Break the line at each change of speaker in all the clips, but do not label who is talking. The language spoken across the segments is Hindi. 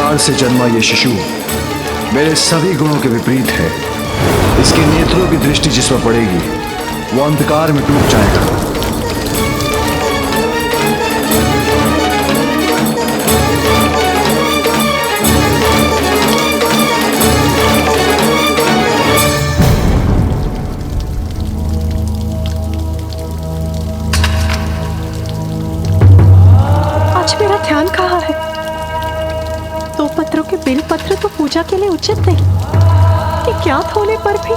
अंधकार से जन्मा ये शिशु मेरे सभी गुणों के विपरीत है। इसके नेत्रों की दृष्टि जिस पर पड़ेगी वो अंधकार में डूब जाएगा।
मेरा ध्यान कहाँ है? 2 पत्रों के बेलपत्र तो पूजा के लिए उचित नहीं, कि ज्ञात होने पर भी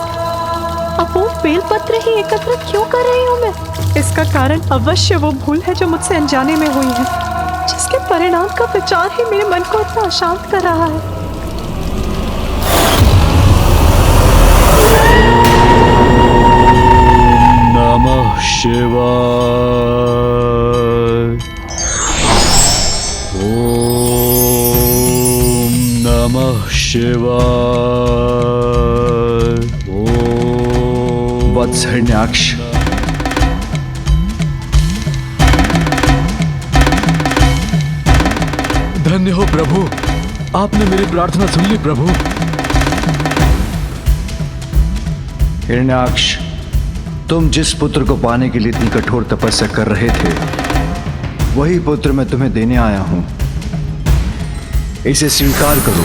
अब वो बेलपत्र ही एकत्र क्यों कर रही हूँ मैं? इसका कारण अवश्य वो भूल है जो मुझसे अनजाने में हुई है, जिसके परिणाम का विचार ही मेरे मन को इतना अशांत कर रहा है।
नमः शिवाय। ओम नमः शिवाय। ओम वत्स हिरण्याक्ष,
धन्य हो प्रभु, आपने मेरी प्रार्थना सुन ली प्रभु।
हिरण्याक्ष, तुम जिस पुत्र को पाने के लिए इतनी कठोर तपस्या कर रहे थे वही पुत्र मैं तुम्हें देने आया हूं। इसे स्वीकार करो।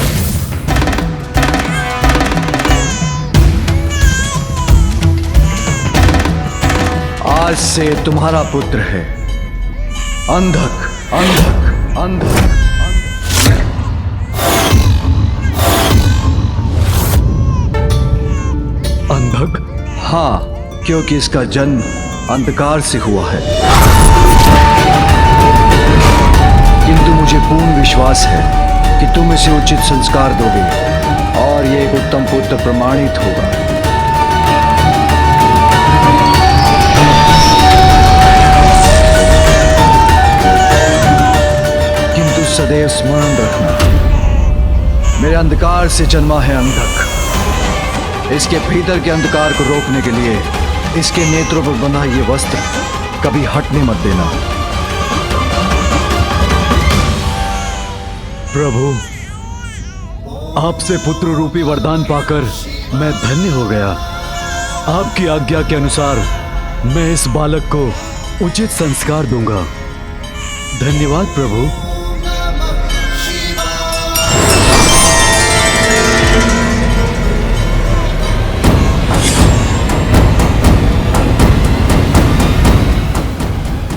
आज से तुम्हारा पुत्र है अंधक। अंधक अंधक
अंधक?
हाँ, क्योंकि इसका जन्म अंधकार से हुआ है। किंतु मुझे पूर्ण विश्वास है कि तुम इसे उचित संस्कार दोगे और ये एक उत्तम पुत्र प्रमाणित होगा। किंतु सदैव स्मरण रखना, मेरे अंधकार से जन्मा है अंधक। इसके भीतर के अंधकार को रोकने के लिए इसके नेत्रों पर बंधा ये वस्त्र कभी हटने मत देना।
प्रभु, आपसे पुत्र रूपी वरदान पाकर मैं धन्य हो गया। आपकी आज्ञा के अनुसार मैं इस बालक को उचित संस्कार दूंगा। धन्यवाद प्रभु।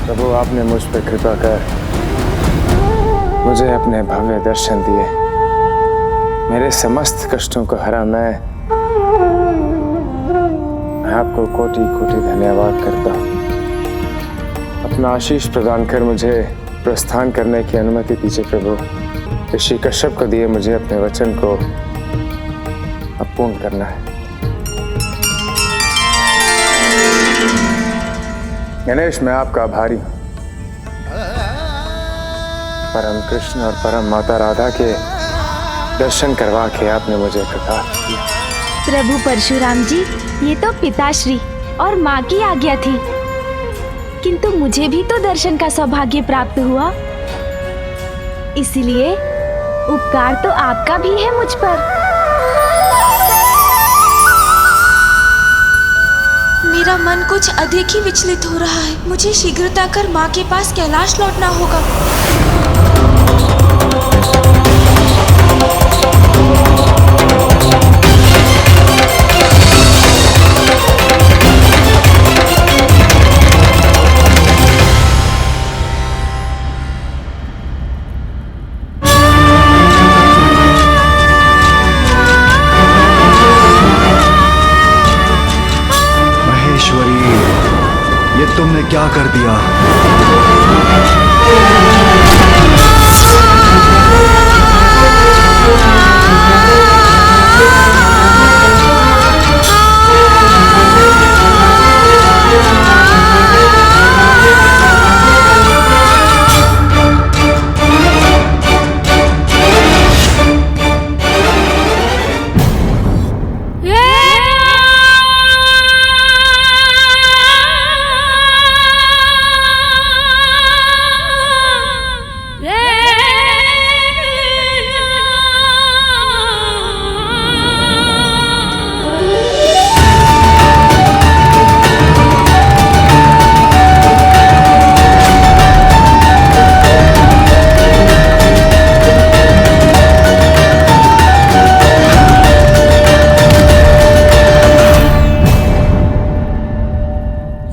प्रभु, आपने मुझ पर कृपा कर मुझे अपने भव्य दर्शन दिए। मेरे समस्त कष्टों को हरा मैं आपको कोटि कोटि धन्यवाद करता हूँ। अपना आशीष प्रदान कर मुझे प्रस्थान करने की अनुमति दीजिए प्रभु। ऋषि कश्यप को दिए मुझे अपने वचन को अब पूर्ण करना है। गणेश, मैं आपका आभारी हूँ। परम कृष्ण और परम माता राधा के दर्शन करवा के आपने मुझे कृतार्थ किया।
प्रभु परशुराम जी, ये तो पिताश्री और माँ की आज्ञा थी, किंतु मुझे भी तो दर्शन का सौभाग्य प्राप्त हुआ, इसलिए उपकार तो आपका भी है मुझ पर।
मेरा मन कुछ अधिक ही विचलित हो रहा है। मुझे शीघ्रता कर माँ के पास कैलाश लौटना होगा।
तुमने क्या कर दिया?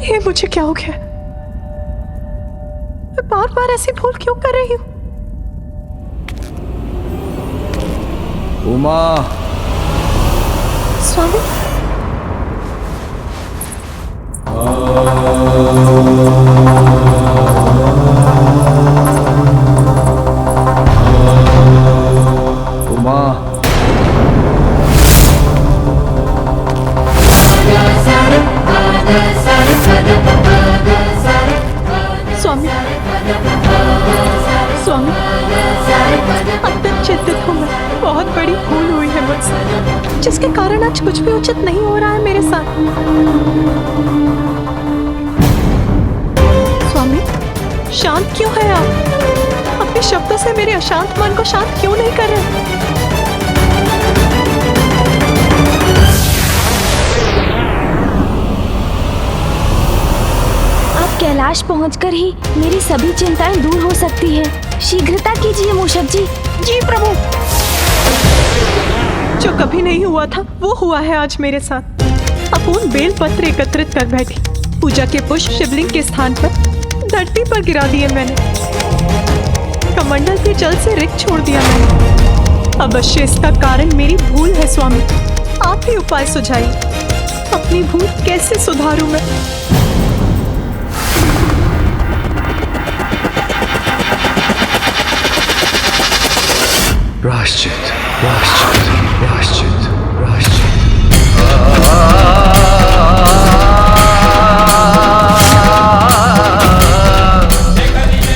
ये मुझे क्या हो गया? मैं बार बार ऐसी भूल क्यों कर रही हूँ?
उमा,
स्वामी,
उमा,
स्वामी, स्वामी, अंदर चिंतित हूँ मैं। बहुत बड़ी भूल हुई है मुझसे, जिसके कारण आज कुछ भी उचित नहीं हो रहा है मेरे साथ। स्वामी, शांत क्यों है आप? अपने शब्दों से मेरे अशांत मन को शांत क्यों नहीं कर रहे?
कैलाश पहुंचकर ही मेरी सभी चिंताएं दूर हो सकती है। शीघ्रता कीजिए मूषक जी।
जी प्रभु। जो कभी नहीं हुआ था वो हुआ है आज मेरे साथ। अपूर्ण बेल पत्र एकत्रित कर बैठी। पूजा के पुष्प शिवलिंग के स्थान पर धरती पर गिरा दिए मैंने। कमंडल के जल से रिक्त छोड़ दिया मैंने। अवश्य इसका कारण मेरी भूल है स्वामी। आप ही उपाय सुझाइए। अपनी भूल कैसे सुधारूं मैं?
प्रायश्चित, प्रायश्चित, प्रायश्चित, प्रायश्चित।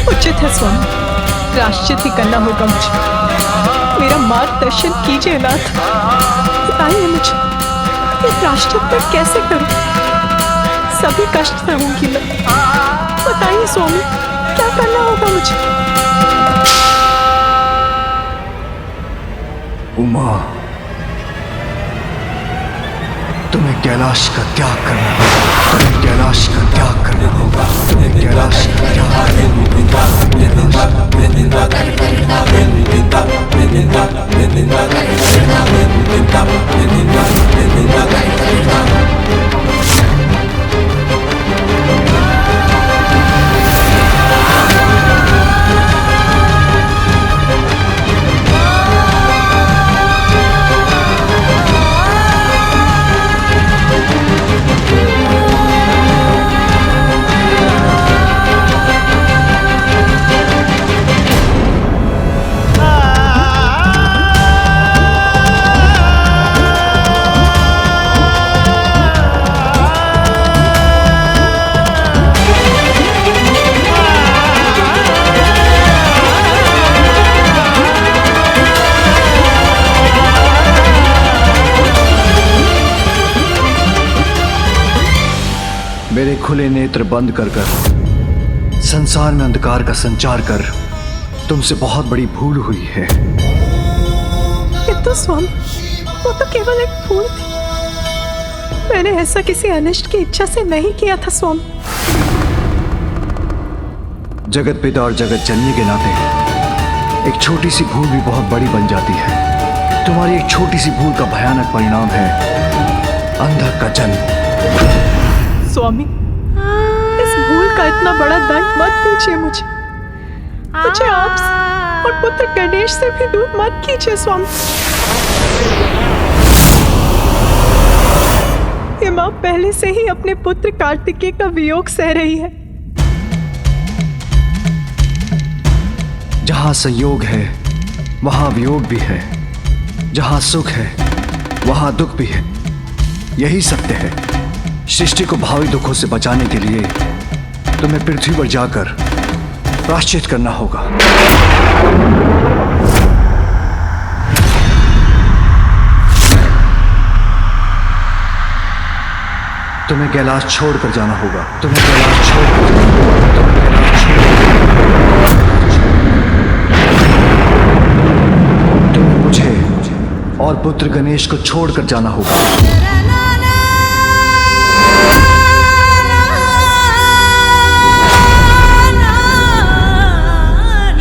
उचित है स्वामी, प्रायश्चित ही करना होगा मुझे। मेरा मार्गदर्शन कीजिए नाथ। बताइए मुझे ये प्रायश्चित मैं कैसे करूं? सभी कष्ट सहूंगी मैं। बताइए स्वामी, क्या करना होगा मुझे?
उमा, तुम्हें कैलाश का त्याग करना होगा। तुम्हें कैलाश का त्याग करना होगा। तुम्हें कैलाश का त्याग मेरे खुले नेत्र बंद कर संसार में अंधकार का संचार कर तुमसे बहुत बड़ी भूल हुई है।
किंतु स्वामी, वो तो केवल एक भूल थी। मैंने ऐसा किसी अनिष्ट की इच्छा से नहीं किया था स्वामी।
जगत पिता और जगत जननी के नाते एक छोटी सी भूल भी बहुत बड़ी बन जाती है। तुम्हारी एक छोटी सी भूल का भयानक परिणाम है अंधक का जन्म।
स्वामी, इस भूल का इतना बड़ा दंड मत दीजिए मुझे। मुझे आपसे और पुत्र गणेश से भी दूर मत कीजिए स्वामी। ये माँ पहले से ही अपने पुत्र कार्तिकेय का वियोग सह रही है।
जहां संयोग है वहां वियोग भी है। जहां सुख है वहां दुख भी है। यही सत्य है। सृष्टि को भावी दुखों से बचाने के लिए तुम्हें पृथ्वी पर जाकर प्रायश्चित करना होगा। तुम्हें कैलाश छोड़कर जाना होगा। तुम्हें कैलाश छोड़कर जाना होगा। तुम्हें कैलाश तुम्हें मुझे और पुत्र गणेश को छोड़कर जाना होगा।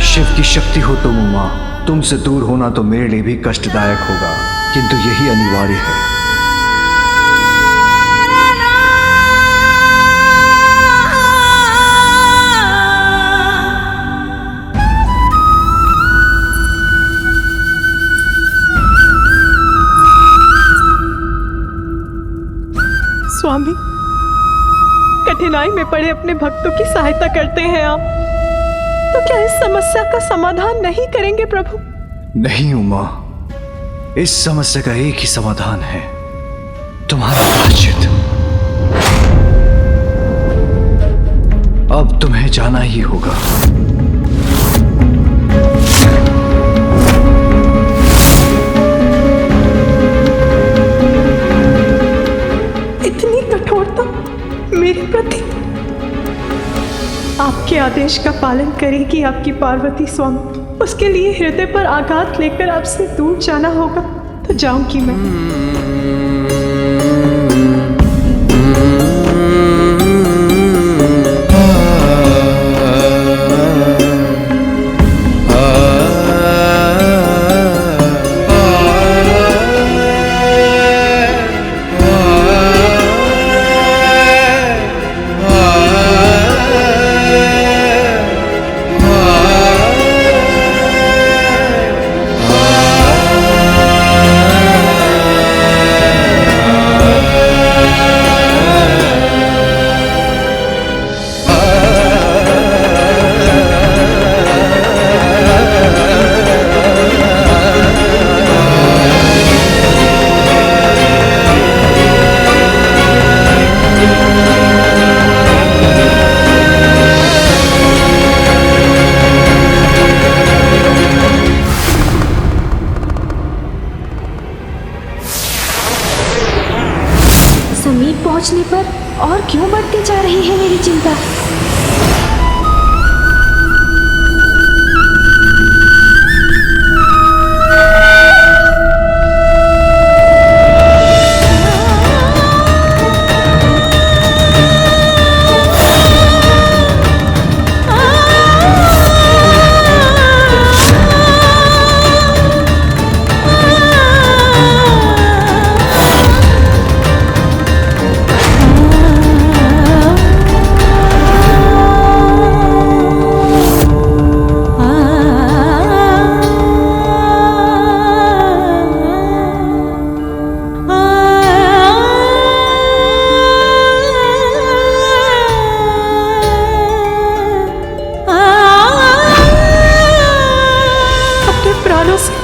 शिव की शक्ति हो तुम उमा। तुमसे दूर होना तो मेरे लिए भी कष्टदायक होगा, किंतु यही अनिवार्य है।
कठिनाई में पड़े अपने भक्तों की सहायता करते हैं आप, तो क्या इस समस्या का समाधान नहीं करेंगे प्रभु?
नहीं उमा, इस समस्या का एक ही समाधान है, तुम्हारा प्रायश्चित। अब तुम्हें जाना ही होगा।
इतनी कठोरता मेरे प्रति? आपके आदेश का पालन करेगी आपकी पार्वती स्वामी। उसके लिए हृदय पर आघात लेकर आपसे दूर जाना होगा तो जाऊंगी मैं।
समीप पहुंचने पर और क्यों बढ़ती जा रही है मेरी चिंता।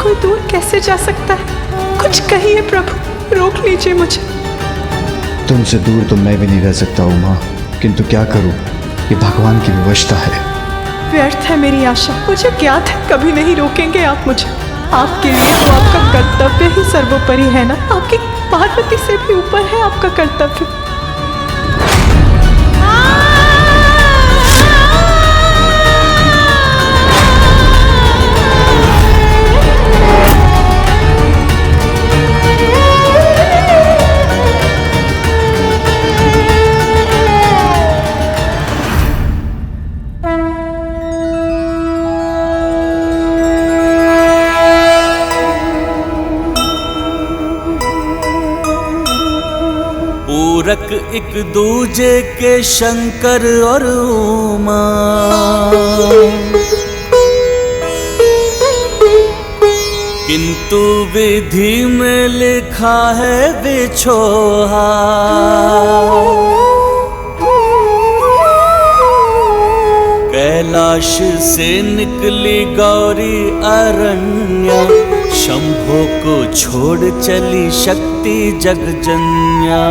कोई दूर कैसे जा सकता है? कुछ कहिए प्रभु, रोक लीजिए मुझे।
तुमसे दूर तो मैं भी नहीं रह सकता उमा, किंतु क्या करूं, ये भगवान की विवशता है।
व्यर्थ है मेरी आशा। मुझे ज्ञात है कभी नहीं रोकेंगे आप मुझे। आपके लिए तो आपका कर्तव्य ही सर्वोपरि है ना। आपकी पार्वती से भी ऊपर है आपका कर्तव्य।
पूरक एक दूजे के शंकर और उमा, किंतु विधि में लिखा है बिछोहा। कैलाश से निकली गौरी अरण्या, शंभो को छोड़ चली शक्ति जगजन्या।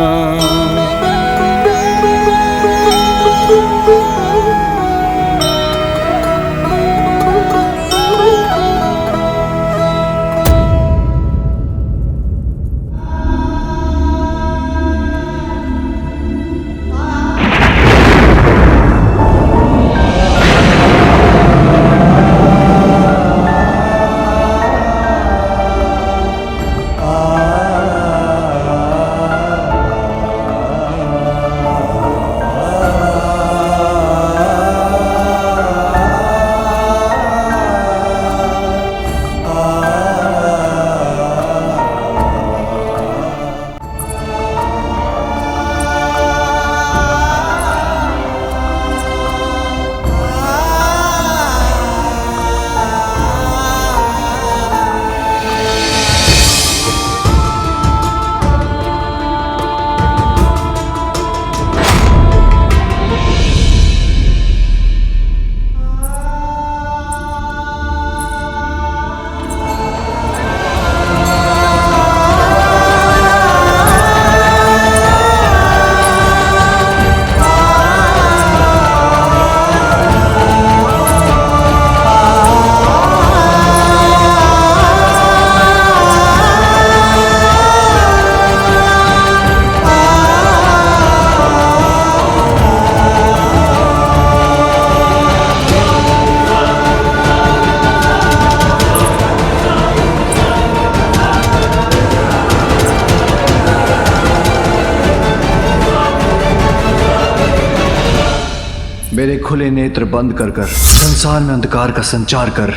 मेरे खुले नेत्र बंद कर कर संसार में अंधकार का संचार कर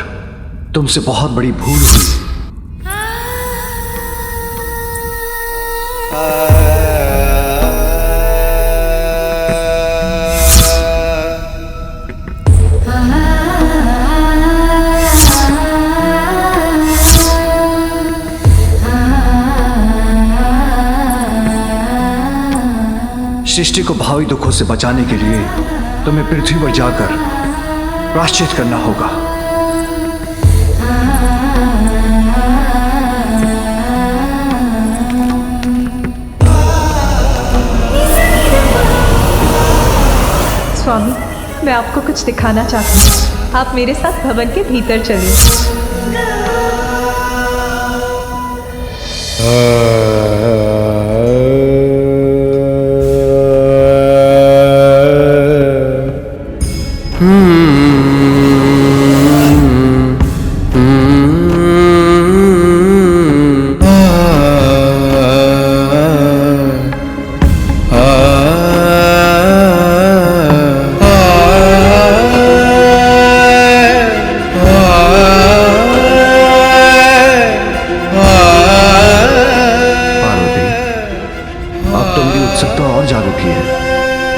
तुमसे बहुत बड़ी भूल हुई। सृष्टि को भावी दुखों से बचाने के लिए तुम्हें पृथ्वी पर जाकर प्रायश्चित करना होगा।
स्वामी, मैं आपको कुछ दिखाना चाहती हूँ। आप मेरे साथ भवन के भीतर चलिए।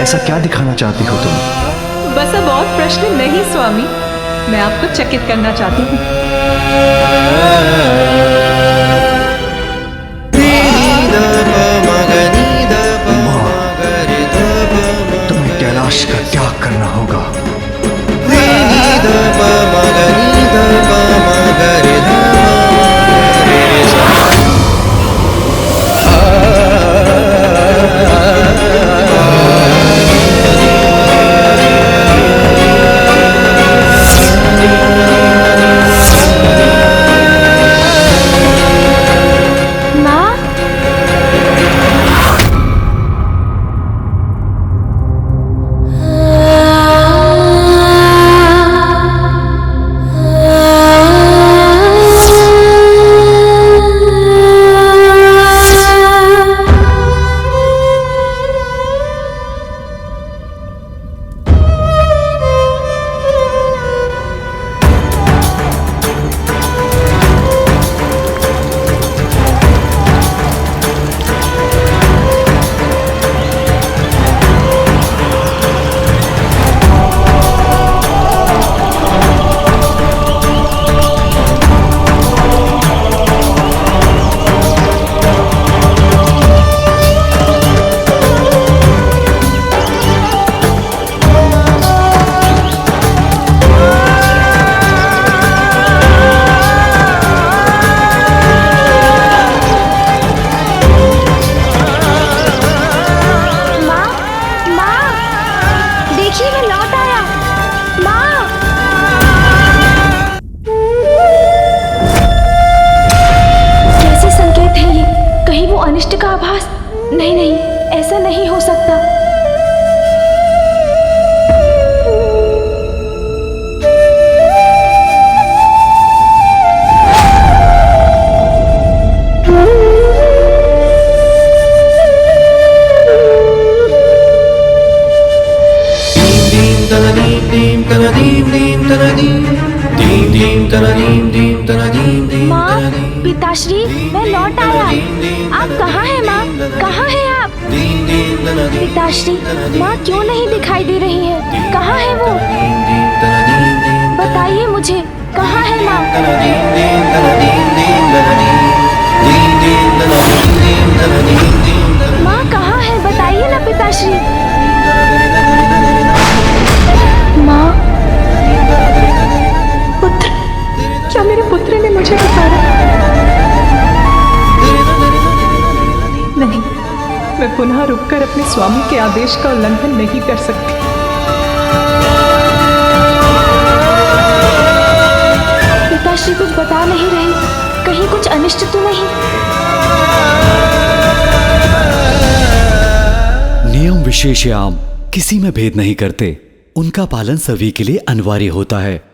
ऐसा क्या दिखाना चाहती हो तुम?
बस अब और प्रश्न नहीं स्वामी, मैं आपको चकित करना चाहती हूँ।
तुम्हें कैलाश का त्याग करना होगा।
अनिष्ट का आभास? नहीं नहीं, ऐसा नहीं हो सकता। माँ, पिताश्री, मैं लौट आया। आप कहाँ हैं माँ? कहाँ हैं आप? पिताश्री, माँ क्यों नहीं दिखाई दे रही है? कहाँ है वो? बताइए मुझे, कहाँ है माँ? माँ कहाँ है? बताइए ना पिताश्री। माँ,
पुत्र, क्या मेरे पुत्र ने मुझे पुकारा? नहीं, मैं पुनः रुककर अपने स्वामी के आदेश का उल्लंघन नहीं कर सकती।
पिताश्री कुछ बता नहीं रही, कहीं कुछ अनिष्ट तो नहीं?
नियम विशेषयाम किसी में भेद नहीं करते, उनका पालन सभी के लिए अनिवार्य होता है।